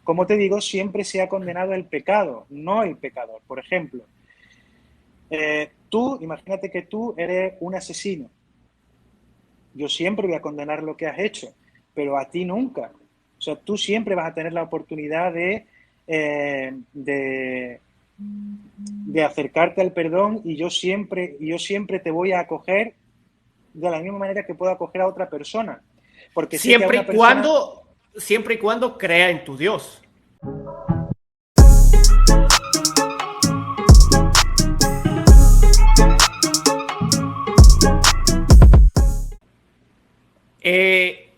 como te digo, siempre se ha condenado el pecado, no el pecador. Por ejemplo, tú, imagínate que tú eres un asesino. Yo siempre voy a condenar lo que has hecho, pero a ti nunca. O sea, tú siempre vas a tener la oportunidad de acercarte al perdón y yo siempre te voy a acoger de la misma manera que puedo acoger a otra persona. Porque sé que a una persona. Siempre y cuando crea en tu Dios. Eh,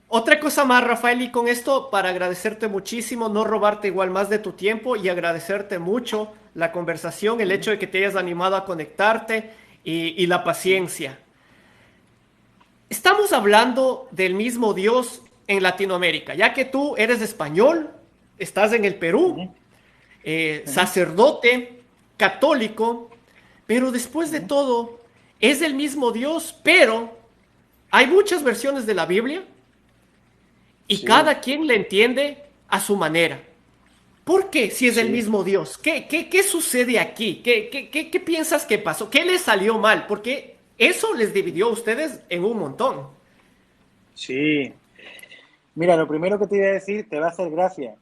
Otra cosa más, Rafael, y con esto para agradecerte muchísimo, no robarte igual más de tu tiempo y agradecerte mucho la conversación, el hecho de que te hayas animado a conectarte y la paciencia. Estamos hablando del mismo Dios en Latinoamérica, ya que tú eres español, estás en el Perú, sacerdote, católico, pero después de todo es el mismo Dios, pero hay muchas versiones de la Biblia y Sí, cada quien le entiende a su manera. ¿Por qué si es el sí. mismo Dios? ¿Qué sucede aquí? ¿Qué piensas que pasó? ¿Qué les salió mal? Porque eso les dividió a ustedes en un montón. Sí. Mira, lo primero que te voy a decir te va a hacer gracia,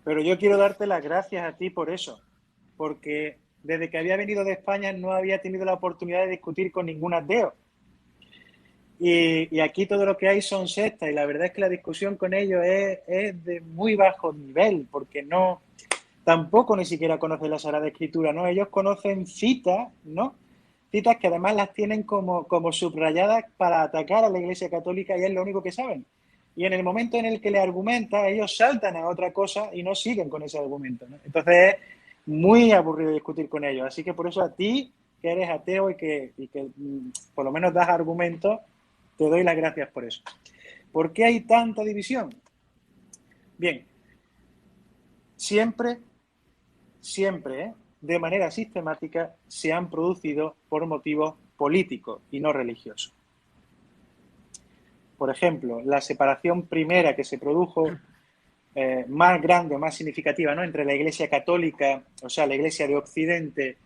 pero yo quiero darte las gracias a ti por eso, porque desde que había venido de España no había tenido la oportunidad de discutir con ningún ateo. Y aquí todo lo que hay son sectas y la verdad es que la discusión con ellos es de muy bajo nivel, porque no, tampoco ni siquiera conocen la Sagrada Escritura, ¿no? Ellos conocen citas, ¿no? Citas que además las tienen como subrayadas para atacar a la Iglesia Católica y es lo único que saben. Y en el momento en el que le argumenta, ellos saltan a otra cosa y no siguen con ese argumento, ¿no? Entonces es muy aburrido discutir con ellos. Así que por eso a ti, que eres ateo y que por lo menos das argumentos, te doy las gracias por eso. ¿Por qué hay tanta división? Bien, siempre siempre, de manera sistemática, se han producido por motivos políticos y no religiosos. Por ejemplo, la separación primera que se produjo más grande, más significativa, ¿no? Entre la Iglesia Católica, o sea, la Iglesia de Occidente,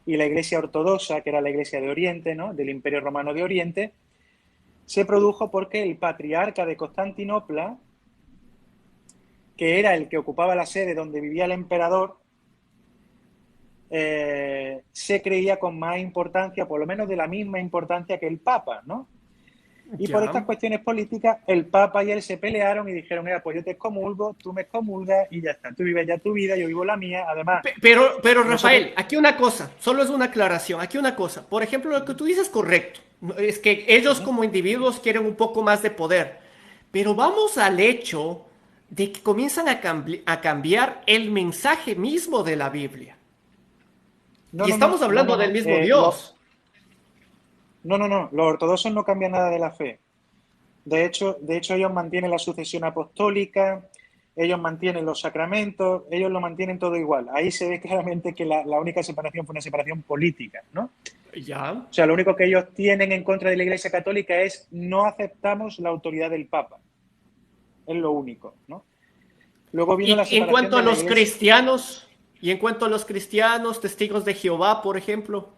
y la Iglesia Ortodoxa, que era la Iglesia de Oriente, ¿no? Del Imperio Romano de Oriente, se produjo porque el patriarca de Constantinopla, que era el que ocupaba la sede donde vivía el emperador, se creía con más importancia, por lo menos de la misma importancia que el Papa, ¿no? Y por estas Ya. cuestiones políticas, el Papa y él se pelearon y dijeron, mira, pues yo te excomulgo, tú me excomulgas y ya está. Tú vives ya tu vida, yo vivo la mía. Además, Pero nosotros. Rafael, aquí una cosa, solo es una aclaración, aquí una cosa. Por ejemplo, lo que tú dices es correcto. Es que ellos como individuos quieren un poco más de poder. Pero vamos al hecho de que comienzan a cambiar el mensaje mismo de la Biblia. No, Y no, no, estamos no, no, hablando del no. mismo Dios. No, no, no. Los ortodoxos no cambian nada de la fe. De hecho, ellos mantienen la sucesión apostólica, ellos mantienen los sacramentos, ellos lo mantienen todo igual. Ahí se ve claramente que la única separación fue una separación política, ¿no? Ya. O sea, lo único que ellos tienen en contra de la Iglesia Católica es no aceptamos la autoridad del Papa. Es lo único, ¿no? Luego vino la Y en separación cuanto a de la los Iglesia. cristianos, y en cuanto a los cristianos, testigos de Jehová, por ejemplo.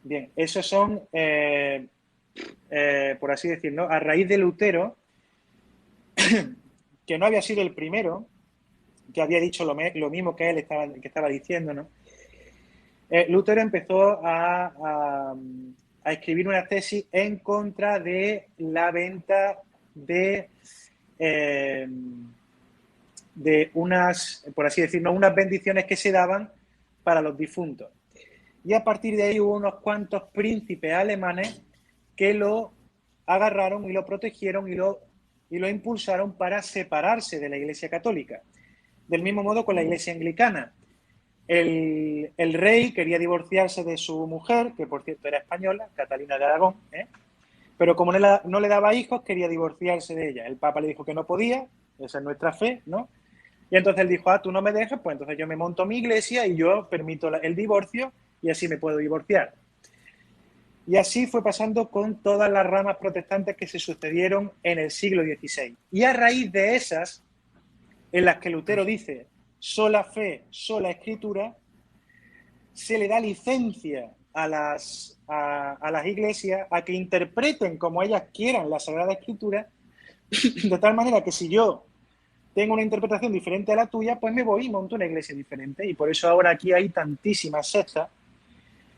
Bien, esos son, por así decirlo, a raíz de Lutero, que no había sido el primero, que había dicho lo mismo que él que estaba diciendo, ¿no? Lutero empezó a escribir una tesis en contra de la venta eh, de unas, por así decirlo, unas bendiciones que se daban para los difuntos. Y a partir de ahí hubo unos cuantos príncipes alemanes que lo agarraron y lo protegieron y lo impulsaron para separarse de la Iglesia Católica. Del mismo modo con la Iglesia Anglicana. El rey quería divorciarse de su mujer, que por cierto era española, Catalina de Aragón, pero como no le daba hijos, quería divorciarse de ella. El Papa le dijo que no podía, esa es nuestra fe, ¿no? Y entonces él dijo, tú no me dejas, pues entonces yo me monto mi iglesia y yo permito el divorcio y así me puedo divorciar. Y así fue pasando con todas las ramas protestantes que se sucedieron en el siglo XVI. Y a raíz de esas en las que Lutero dice sola fe, sola escritura, se le da licencia a las iglesias a que interpreten como ellas quieran la Sagrada Escritura, de tal manera que si yo tengo una interpretación diferente a la tuya, pues me voy y monto una iglesia diferente. Y por eso ahora aquí hay tantísimas sectas,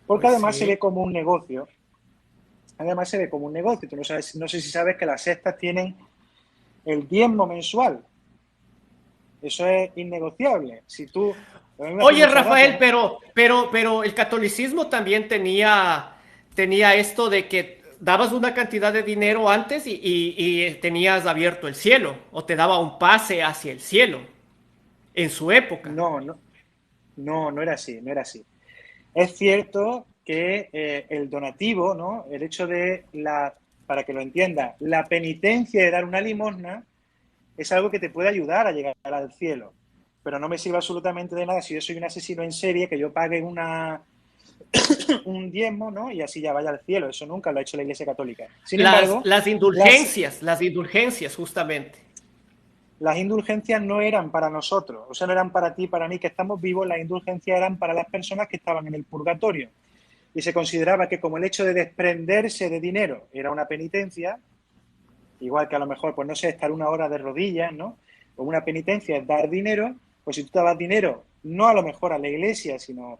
porque Pues además se sí. ve como un negocio. Además se ve como un negocio. Tú no sé si sabes que las sectas tienen el diezmo mensual. Eso es innegociable. Si tú, a mí me hace Oye, mucha gracia, Rafael, ¿no? pero el catolicismo también tenía esto de que dabas una cantidad de dinero antes y tenías abierto el cielo, o te daba un pase hacia el cielo en su época. No, no, no, no era así, no era así. Es cierto que el donativo, ¿no? El hecho de para que lo entienda, la penitencia de dar una limosna es algo que te puede ayudar a llegar al cielo. Pero no me sirve absolutamente de nada si yo soy un asesino en serie, que yo pague un diezmo, ¿no? Y así ya vaya al cielo. Eso nunca lo ha hecho la Iglesia Católica. Sin Las, embargo, las las, indulgencias, las indulgencias, justamente. las indulgencias no eran para nosotros, o sea, no eran para ti, para mí que estamos vivos, las indulgencias eran para las personas que estaban en el purgatorio. Y se consideraba que como el hecho de desprenderse de dinero era una penitencia, igual que a lo mejor, pues no sé, estar una hora de rodillas, ¿no? O una penitencia es dar dinero, pues si tú dabas dinero, no a lo mejor a la iglesia, sino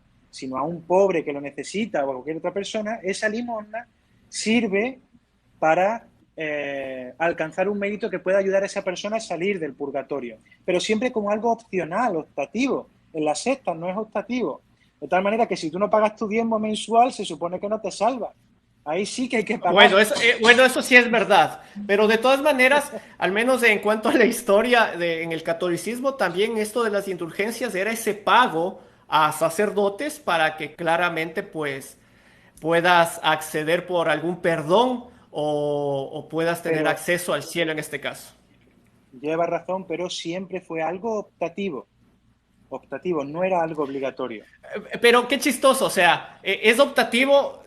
a un pobre que lo necesita o a cualquier otra persona, esa limosna sirve para alcanzar un mérito que pueda ayudar a esa persona a salir del purgatorio. Pero siempre como algo opcional, optativo. En las sectas no es optativo. De tal manera que si tú no pagas tu diezmo mensual, se supone que no te salvas. Ahí sí que hay que Bueno, pagar. eso sí es verdad, pero de todas maneras, al menos en cuanto a la historia en el catolicismo, también esto de las indulgencias era ese pago a sacerdotes para que claramente pues puedas acceder por algún perdón o puedas tener Pero acceso al cielo en este caso. lleva razón, pero siempre fue algo optativo. Optativo, no era algo obligatorio. Pero qué chistoso, o sea, es optativo,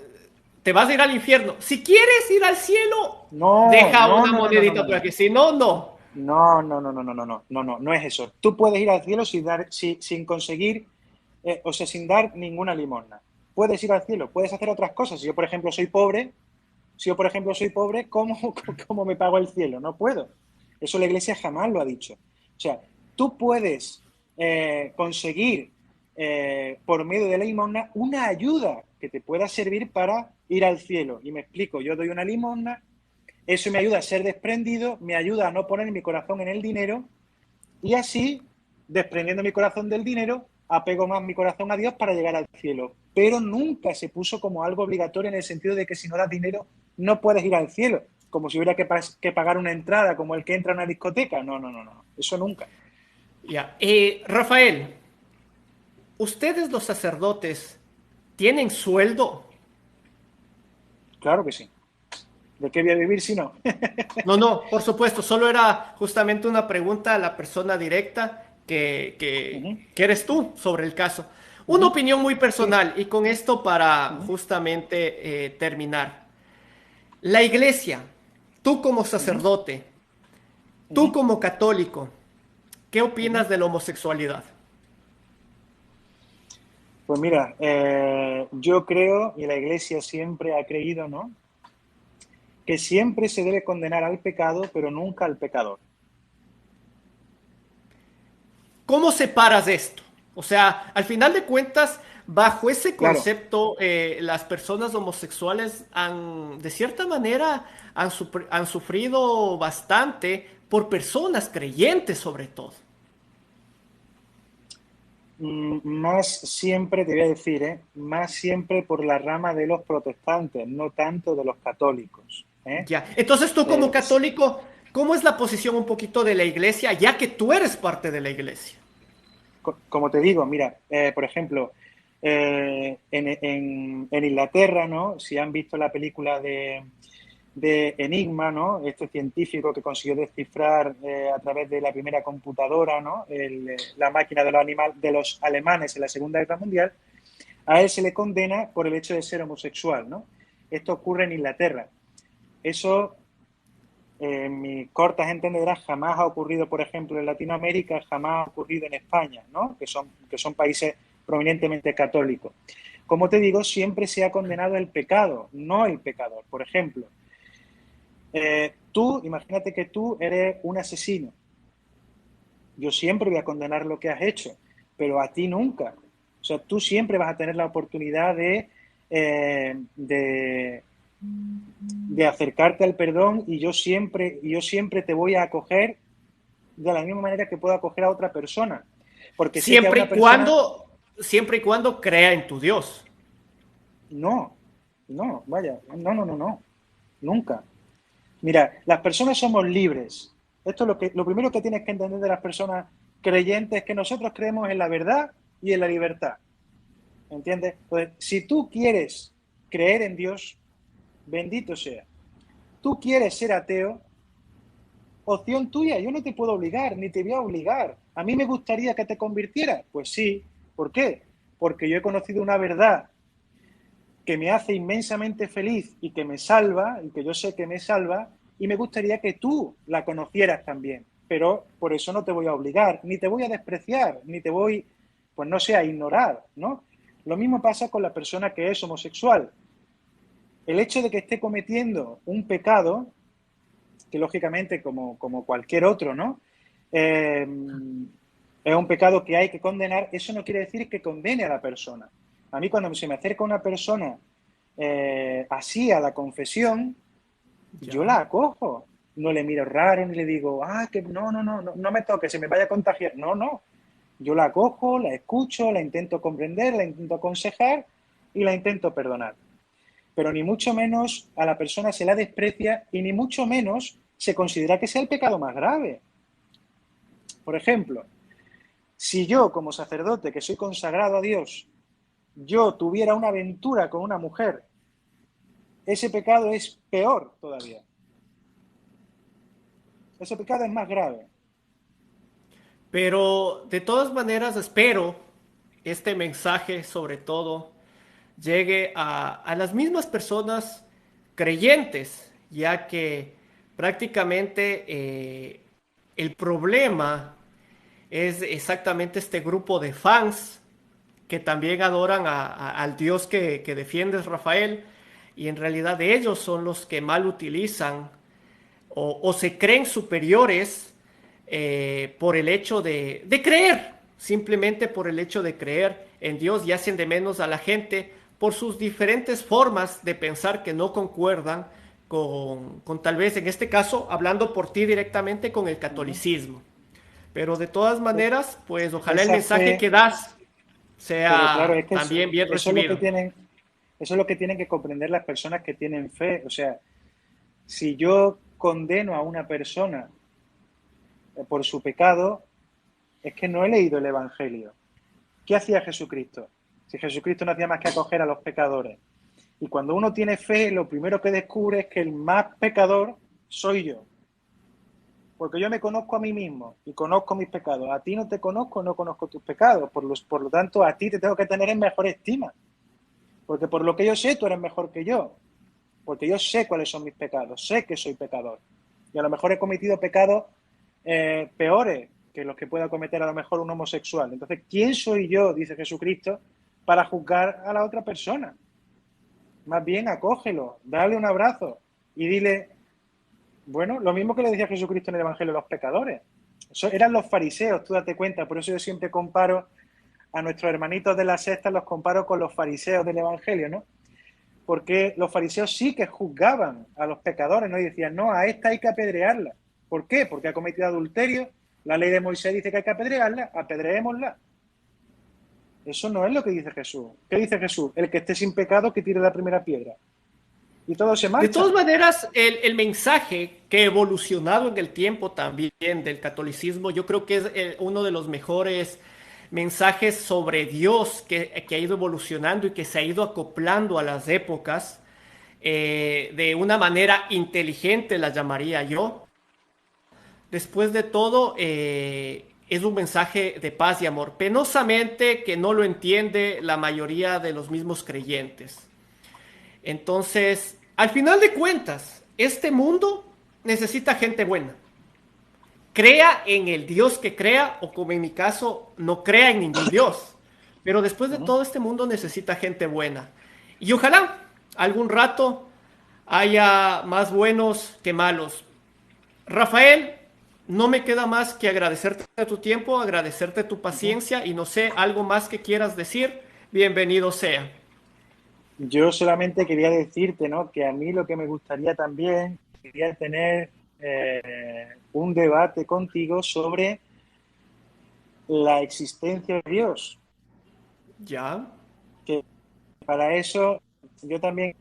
te vas a ir al infierno. Si quieres ir al cielo, No, deja no, una no, no, no, no, monedita no, por no. aquí, si no, no. No, no, no, no, no, no, no, no, no, no es eso. Tú puedes ir al cielo sin conseguir, o sea, sin dar ninguna limosna. Puedes ir al cielo, puedes hacer otras cosas. Si yo, por ejemplo, soy pobre, ¿cómo, cómo me pago el cielo? No puedo. Eso la Iglesia jamás lo ha dicho. O sea, tú puedes conseguir por medio de la limosna una ayuda que te pueda servir para ir al cielo. Y me explico, yo doy una limosna, eso me ayuda a ser desprendido, me ayuda a no poner mi corazón en el dinero y así, desprendiendo mi corazón del dinero, apego más mi corazón a Dios para llegar al cielo. Pero nunca se puso como algo obligatorio en el sentido de que si no das dinero no puedes ir al cielo, como si hubiera que pagar una entrada, como el que entra a una discoteca. No, no, no, no, eso nunca. Ya. Rafael, ¿ustedes los sacerdotes tienen sueldo? Claro que sí. ¿De qué voy a vivir si no? No, no, por supuesto, solo era justamente una pregunta a la persona directa Uh -huh, que eres tú sobre el caso. uh Una -huh. opinión muy Sí. personal y con esto para Uh -huh, justamente terminar. La iglesia, tú como uh -huh, sacerdote, uh tú -huh, como católico, ¿qué uh -huh. opinas de la homosexualidad? Pues mira, yo creo, y la Iglesia siempre ha creído, ¿no? Que siempre se debe condenar al pecado, pero nunca al pecador. ¿Cómo separas esto? O sea, al final de cuentas, bajo ese Claro, concepto, las personas homosexuales de cierta manera, han sufrido bastante por personas creyentes sobre todo. más siempre, te voy a decir, más siempre por la rama de los protestantes, no tanto de los católicos. Ya. Entonces tú como Eh, católico, ¿cómo es la posición un poquito de la iglesia, ya que tú eres parte de la iglesia? como te digo, mira, por ejemplo, en Inglaterra, ¿no? Si han visto la película de Enigma, ¿no? Este científico que consiguió descifrar a través de la primera computadora, ¿no? La máquina de los alemanes en la Segunda Guerra Mundial, a él se le condena por el hecho de ser homosexual, ¿no? Esto ocurre en Inglaterra. Eso en mis cortas entenderás, jamás ha ocurrido, por ejemplo, en Latinoamérica, jamás ha ocurrido en España, ¿no? Que son países prominentemente católicos. Como te digo, siempre se ha condenado el pecado, no el pecador. Por ejemplo, tú, imagínate que tú eres un asesino. Yo siempre voy a condenar lo que has hecho, pero a ti nunca. O sea, tú siempre vas a tener la oportunidad de acercarte al perdón y yo siempre te voy a acoger de la misma manera que puedo acoger a otra persona. Porque sé que a una persona... Siempre y cuando crea en tu Dios. No, vaya, no, nunca. Mira, las personas somos libres. Esto es lo primero que tienes que entender de las personas creyentes, es que nosotros creemos en la verdad y en la libertad. ¿Entiendes? Pues si tú quieres creer en Dios, bendito sea. Tú quieres ser ateo, opción tuya, yo no te puedo obligar, ni te voy a obligar. ¿A mí me gustaría que te convirtieras? Pues sí. ¿Por qué? Porque yo he conocido una verdad que me hace inmensamente feliz y que me salva, y que yo sé que me salva, y me gustaría que tú la conocieras también. Pero por eso no te voy a obligar, ni te voy a despreciar, ni te voy, pues no sé, a ignorar, ¿no? Lo mismo pasa con la persona que es homosexual. El hecho de que esté cometiendo un pecado, que lógicamente como cualquier otro, ¿no? Es un pecado que hay que condenar, eso no quiere decir que condene a la persona. A mí cuando se me acerca una persona así a la confesión, Ya. yo la acojo. No le miro raro ni le digo, que no me toque, se me vaya a contagiar. No. Yo la acojo, la escucho, la intento comprender, la intento aconsejar y la intento perdonar. Pero ni mucho menos a la persona se la desprecia y ni mucho menos se considera que sea el pecado más grave. Por ejemplo, si yo como sacerdote que soy consagrado a Dios, yo tuviera una aventura con una mujer, ese pecado es peor todavía. Ese pecado es más grave. Pero de todas maneras espero este mensaje sobre todo llegue a las mismas personas creyentes, ya que prácticamente el problema es exactamente este grupo de fans que también adoran al Dios que defiendes, Rafael, y en realidad ellos son los que mal utilizan o se creen superiores por el hecho de creer, simplemente por el hecho de creer en Dios y hacen de menos a la gente por sus diferentes formas de pensar que no concuerdan con tal vez en este caso, hablando por ti directamente, con el catolicismo. Pero de todas maneras, pues ojalá el Esa mensaje fe, que das pero claro, sea es que también bien eso es lo que recibido. tienen, eso es lo que tienen que comprender las personas que tienen fe. O sea, si yo condeno a una persona por su pecado, es que no he leído el Evangelio. ¿Qué hacía Jesucristo? Si Jesucristo no hacía más que acoger a los pecadores. Y cuando uno tiene fe, lo primero que descubre es que el más pecador soy yo. Porque yo me conozco a mí mismo y conozco mis pecados. A ti no te conozco, no conozco tus pecados. Por lo tanto, a ti te tengo que tener en mejor estima. Porque por lo que yo sé, tú eres mejor que yo. Porque yo sé cuáles son mis pecados. Sé que soy pecador. Y a lo mejor he cometido pecados peores que los que pueda cometer a lo mejor un homosexual. Entonces, ¿quién soy yo, dice Jesucristo, para juzgar a la otra persona? Más bien, acógelo, dale un abrazo y dile, bueno, lo mismo que le decía Jesucristo en el Evangelio a los pecadores. Eso eran los fariseos, tú date cuenta. Por eso yo siempre comparo a nuestros hermanitos de la secta, los comparo con los fariseos del Evangelio, ¿no? Porque los fariseos sí que juzgaban a los pecadores, ¿no? Y decían, no, a esta hay que apedrearla. ¿Por qué? Porque ha cometido adulterio. La ley de Moisés dice que hay que apedrearla, apedreémosla. Eso no es lo que dice Jesús. ¿Qué dice Jesús? El que esté sin pecado, que tire la primera piedra. Y todos se De todas marchan. maneras, el mensaje que ha evolucionado en el tiempo también del catolicismo, yo creo que es uno de los mejores mensajes sobre Dios que ha ido evolucionando y que se ha ido acoplando a las épocas de una manera inteligente, la llamaría yo. Después de todo, es un mensaje de paz y amor. Penosamente que no lo entiende la mayoría de los mismos creyentes. Entonces, al final de cuentas, este mundo necesita gente buena. Crea en el Dios que crea, o como en mi caso, no crea en ningún Dios. Pero después de todo, este mundo necesita gente buena. Y ojalá algún rato haya más buenos que malos. Rafael, no me queda más que agradecerte tu tiempo, agradecerte tu paciencia y no sé, algo más que quieras decir, bienvenido sea. Yo solamente quería decirte, ¿no?, que a mí lo que me gustaría también sería tener un debate contigo sobre la existencia de Dios. Ya. Que para eso yo también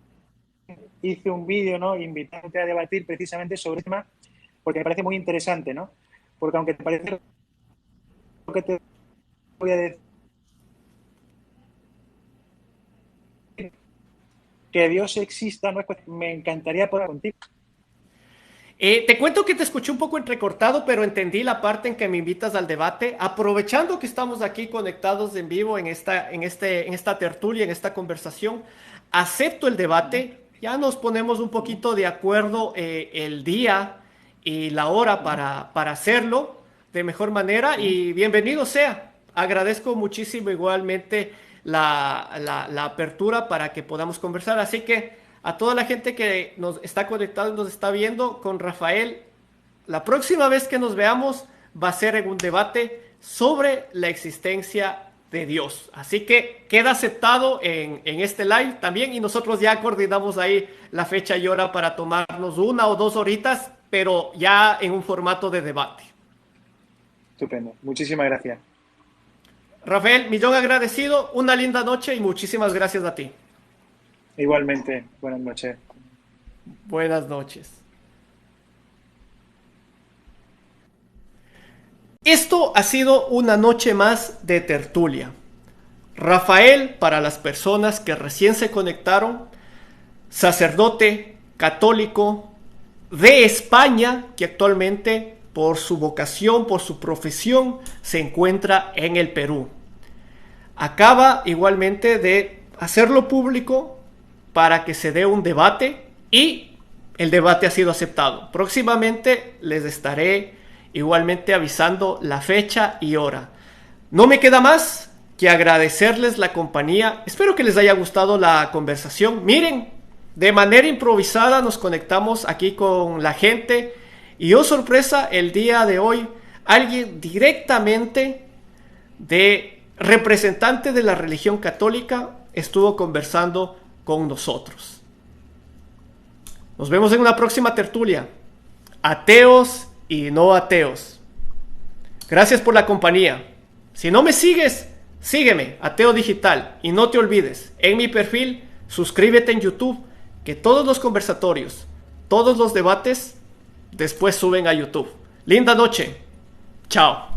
hice un vídeo, ¿no?, invitándote a debatir precisamente sobre el tema, porque me parece muy interesante, ¿no? Porque aunque te parece lo que te voy a decir, que Dios exista, no es cuestión, me encantaría poder contigo. Te cuento que te escuché un poco entrecortado, pero entendí la parte en que me invitas al debate. Aprovechando que estamos aquí conectados en vivo en esta tertulia, en esta conversación, acepto el debate. Ya nos ponemos un poquito de acuerdo el día y la hora para hacerlo de mejor manera y bienvenido sea. Agradezco muchísimo igualmente la apertura para que podamos conversar. Así que a toda la gente que nos está conectada y nos está viendo, con Rafael, la próxima vez que nos veamos va a ser en un debate sobre la existencia de Dios. Así que queda aceptado en este live también y nosotros ya coordinamos ahí la fecha y hora para tomarnos 1 o 2 horitas, pero ya en un formato de debate. Estupendo. Muchísimas gracias. Rafael, millón agradecido, una linda noche y muchísimas gracias a ti. Igualmente, buenas noches. Buenas noches. Esto ha sido una noche más de tertulia. Rafael, para las personas que recién se conectaron, sacerdote católico de España, que actualmente por su vocación, por su profesión, se encuentra en el Perú. Acaba igualmente de hacerlo público para que se dé un debate y el debate ha sido aceptado. Próximamente les estaré igualmente avisando la fecha y hora. No me queda más que agradecerles la compañía. Espero que les haya gustado la conversación. Miren, de manera improvisada nos conectamos aquí con la gente y oh sorpresa, el día de hoy alguien directamente de representante de la religión católica estuvo conversando con nosotros. Nos vemos en una próxima tertulia. Ateos y no ateos. Gracias por la compañía. Si no me sigues, sígueme, Ateo Digital. Y no te olvides, en mi perfil, suscríbete en YouTube, que todos los conversatorios, todos los debates, después suben a YouTube. Linda noche. Chao.